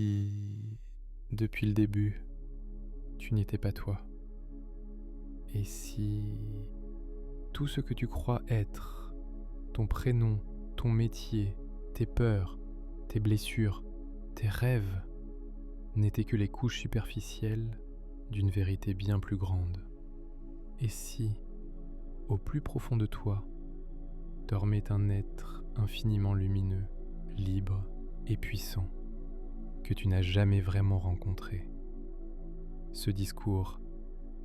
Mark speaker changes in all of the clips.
Speaker 1: si, depuis le début, tu n'étais pas toi? Et si tout ce que tu crois être, ton prénom, ton métier, tes peurs, tes blessures, tes rêves, n'étaient que les couches superficielles d'une vérité bien plus grande? Et si, au plus profond de toi, dormait un être infiniment lumineux, libre et puissant, que tu n'as jamais vraiment rencontré? Ce discours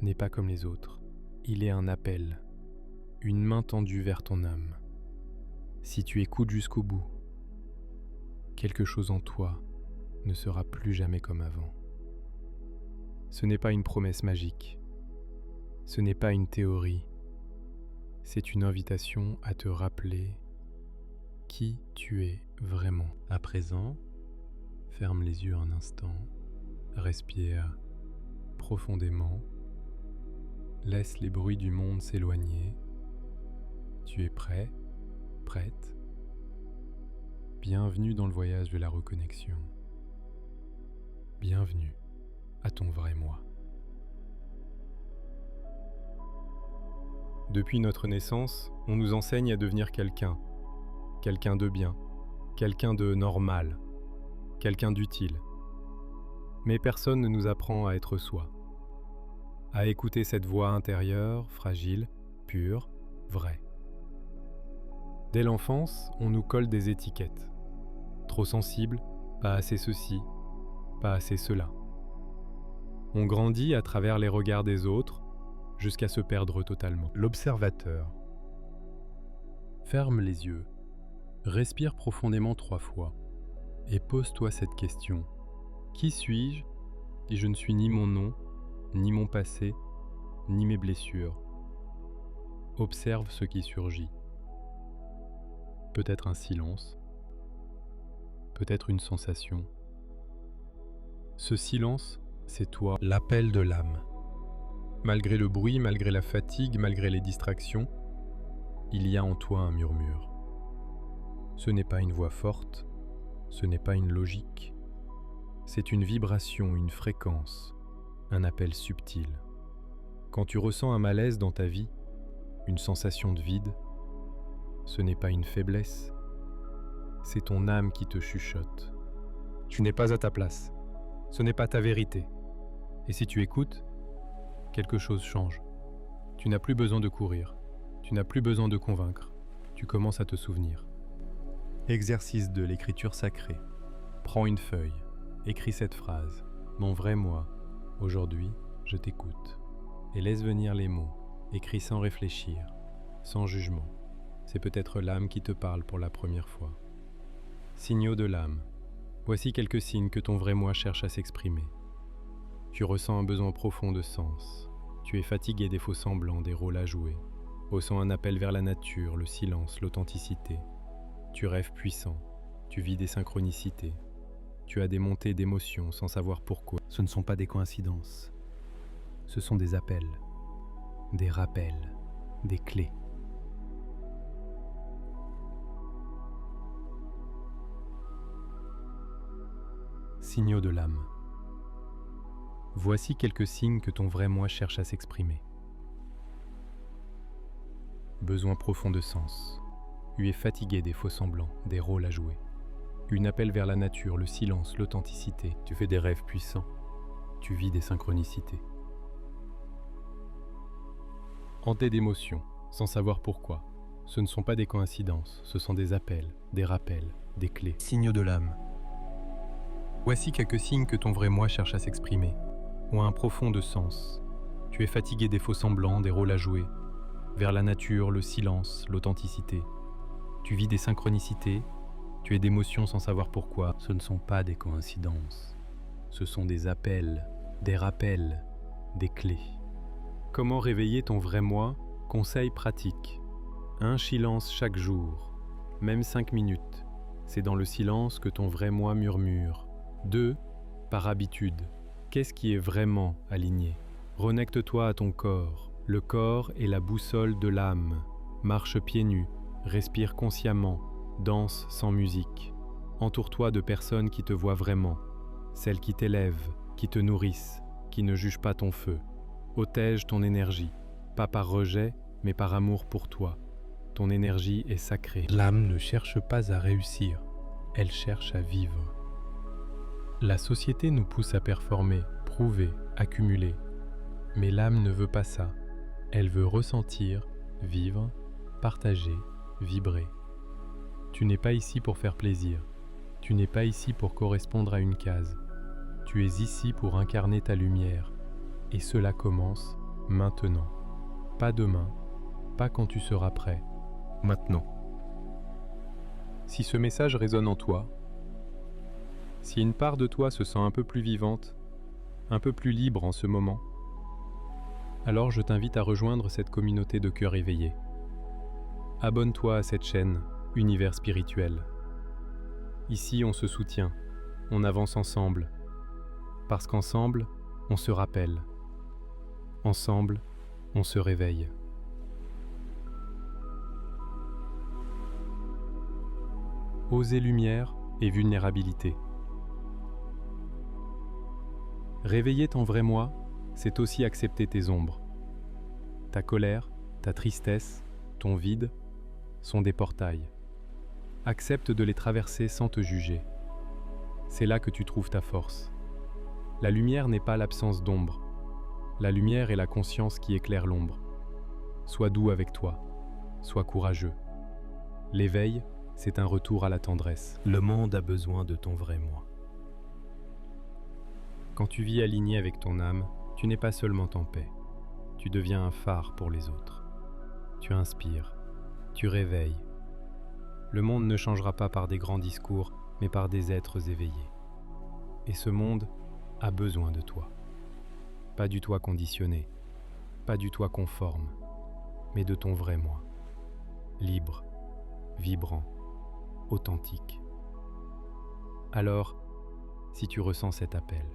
Speaker 1: n'est pas comme les autres. Il est un appel, une main tendue vers ton âme. Si tu écoutes jusqu'au bout, quelque chose en toi ne sera plus jamais comme avant. Ce n'est pas une promesse magique. Ce n'est pas une théorie. C'est une invitation à te rappeler qui tu es vraiment. À présent, ferme les yeux un instant, respire profondément, laisse les bruits du monde s'éloigner. Tu es prêt, prête? Bienvenue dans le voyage de la reconnexion. Bienvenue à ton vrai moi. Depuis notre naissance, on nous enseigne à devenir quelqu'un de bien, quelqu'un de normal, quelqu'un d'utile. Mais personne ne nous apprend à être soi, à écouter cette voix intérieure, fragile, pure, vraie. Dès l'enfance, on nous colle des étiquettes. Trop sensible, pas assez ceci, pas assez cela. On grandit à travers les regards des autres, jusqu'à se perdre totalement. L'observateur. Ferme les yeux, respire profondément 3 fois et pose-toi cette question. Qui suis-je si je ne suis ni mon nom, ni mon passé, ni mes blessures? Observe ce qui surgit. Peut-être un silence, peut-être une sensation. Ce silence, c'est toi, l'appel de l'âme. Malgré le bruit, malgré la fatigue, malgré les distractions, il y a en toi un murmure. Ce n'est pas une voix forte, ce n'est pas une logique, c'est une vibration, une fréquence, un appel subtil. Quand tu ressens un malaise dans ta vie, une sensation de vide, ce n'est pas une faiblesse, c'est ton âme qui te chuchote. Tu n'es pas à ta place, ce n'est pas ta vérité. Et si tu écoutes, quelque chose change. Tu n'as plus besoin de courir, tu n'as plus besoin de convaincre, tu commences à te souvenir. Exercice de l'écriture sacrée. Prends une feuille, écris cette phrase. Mon vrai moi, aujourd'hui, je t'écoute. Et laisse venir les mots, écris sans réfléchir, sans jugement. C'est peut-être l'âme qui te parle pour la première fois. Signaux de l'âme. Voici quelques signes que ton vrai moi cherche à s'exprimer. Tu ressens un besoin profond de sens. Tu es fatigué des faux semblants, des rôles à jouer. Ressens un appel vers la nature, le silence, l'authenticité. Tu rêves puissant. Tu vis des synchronicités. Tu as des montées d'émotions sans savoir pourquoi. Ce ne sont pas des coïncidences. Ce sont des appels, des rappels, des clés. Signaux de l'âme. Voici quelques signes que ton vrai moi cherche à s'exprimer. Besoin profond de sens. Tu es fatigué des faux semblants, des rôles à jouer. Une appel vers la nature, le silence, l'authenticité. Tu fais des rêves puissants. Tu vis des synchronicités. Hanté d'émotions, sans savoir pourquoi. Ce ne sont pas des coïncidences, ce sont des appels, des rappels, des clés. Signaux de l'âme. Voici quelques signes que ton vrai moi cherche à s'exprimer, ont un profond de sens. Tu es fatigué des faux semblants, des rôles à jouer, vers la nature, le silence, l'authenticité. Tu vis des synchronicités, tu es d'émotions sans savoir pourquoi. Ce ne sont pas des coïncidences, ce sont des appels, des rappels, des clés. Comment réveiller ton vrai moi? Conseil pratique. Un silence chaque jour, même 5 minutes. C'est dans le silence que ton vrai moi murmure. 2. Par habitude. Qu'est-ce qui est vraiment aligné? Reconnecte-toi à ton corps. Le corps est la boussole de l'âme. Marche pieds nus, respire consciemment, danse sans musique. Entoure-toi de personnes qui te voient vraiment. celles qui t'élèvent, qui te nourrissent, qui ne jugent pas ton feu. Ôtège ton énergie, pas par rejet, mais par amour pour toi. Ton énergie est sacrée. L'âme ne cherche pas à réussir, elle cherche à vivre. La société nous pousse à performer, prouver, accumuler. Mais l'âme ne veut pas ça. Elle veut ressentir, vivre, partager, vibrer. Tu n'es pas ici pour faire plaisir. Tu n'es pas ici pour correspondre à une case. Tu es ici pour incarner ta lumière. Et cela commence maintenant. Pas demain, pas quand tu seras prêt. Maintenant. Si ce message résonne en toi, si une part de toi se sent un peu plus vivante, un peu plus libre en ce moment, alors je t'invite à rejoindre cette communauté de cœurs éveillés. Abonne-toi à cette chaîne, Univers Spirituel. Ici, on se soutient, on avance ensemble, parce qu'ensemble, on se rappelle. Ensemble, on se réveille. Oser lumière et vulnérabilité. Réveiller ton vrai moi, c'est aussi accepter tes ombres. Ta colère, ta tristesse, ton vide sont des portails. Accepte de les traverser sans te juger. C'est là que tu trouves ta force. La lumière n'est pas l'absence d'ombre. La lumière est la conscience qui éclaire l'ombre. Sois doux avec toi, sois courageux. L'éveil, c'est un retour à la tendresse. Le monde a besoin de ton vrai moi. Quand tu vis aligné avec ton âme, tu n'es pas seulement en paix. Tu deviens un phare pour les autres. Tu inspires, tu réveilles. Le monde ne changera pas par des grands discours, mais par des êtres éveillés. Et ce monde a besoin de toi. Pas du toi conditionné, pas du toi conforme, mais de ton vrai moi. Libre, vibrant, authentique. Alors, si tu ressens cet appel,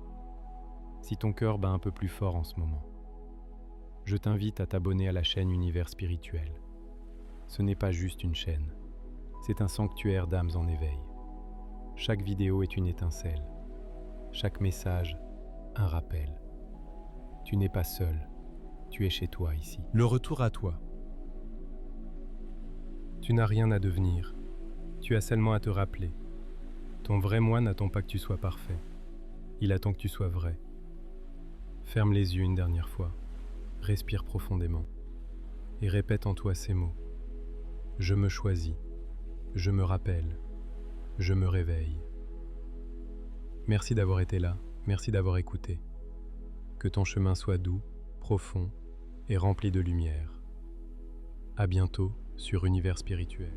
Speaker 1: si ton cœur bat un peu plus fort en ce moment, je t'invite à t'abonner à la chaîne Univers Spirituel. Ce n'est pas juste une chaîne, c'est un sanctuaire d'âmes en éveil. Chaque vidéo est une étincelle, chaque message, un rappel. Tu n'es pas seul, tu es chez toi ici. Le retour à toi. Tu n'as rien à devenir, tu as seulement à te rappeler. Ton vrai moi n'attend pas que tu sois parfait, il attend que tu sois vrai. Ferme les yeux une dernière fois, respire profondément et répète en toi ces mots. Je me choisis, je me rappelle, je me réveille. Merci d'avoir été là, merci d'avoir écouté. Que ton chemin soit doux, profond et rempli de lumière. À bientôt sur Univers Spirituel.